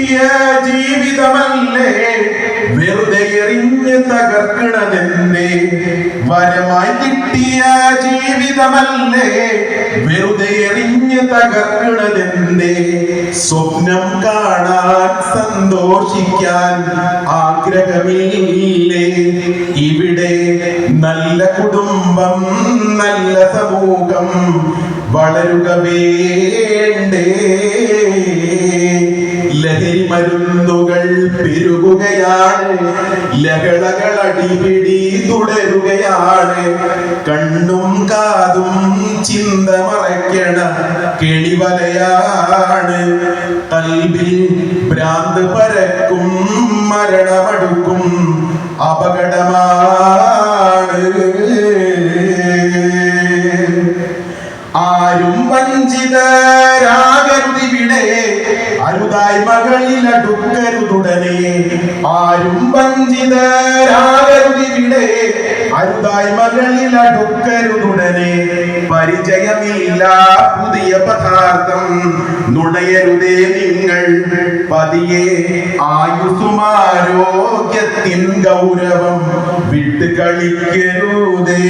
കിട്ടിയ ജീവിതമല്ലേ വെറുതെ എറിഞ്ഞ് തകർക്കണതെന്തേ? വരമായി കിട്ടിയ ജീവിതമല്ലേ വെറുതെ എറിഞ്ഞ് തകർക്കണതെന്തേ? സ്വപ്നം കാണാൻ സന്തോഷിക്കാൻ ആഗ്രഹമില്ലേ? ഇവിടെ നല്ല കുടുംബം നല്ല സമൂഹം വളരുക വേണ്ടേ? ലഹരി മരുന്നുകൾ പെരുകുകയാണ്, ലഹളകൾ അടിപിടി തുടരുകയാണ്. കണ്ണും കാതും ചിന്ത മറയ്ക്കണ കെണിവലയാണ്. കൽബിൽ ഭ്രാന്ത് പരക്കും മരണമടുക്കും അപകടമാണ്. ആരും വഞ്ചിതരാകരുതിവിടെ, അരുതായി മകളിൽ അടുക്കരുതുടനെ. ആരും വഞ്ചിതരാകരുതിവിടെ, അരുതായി മകളിൽ അടുക്കരുതുടനെ. പരിചയമില്ല പുതിയ പദാർത്ഥം നുണയരുതേ നിങ്ങൾ പതിയെ. ആയുസുമാരോഗ്യത്തിൻ ഗൗരവം വിട്ട് കളിക്കരുതേ.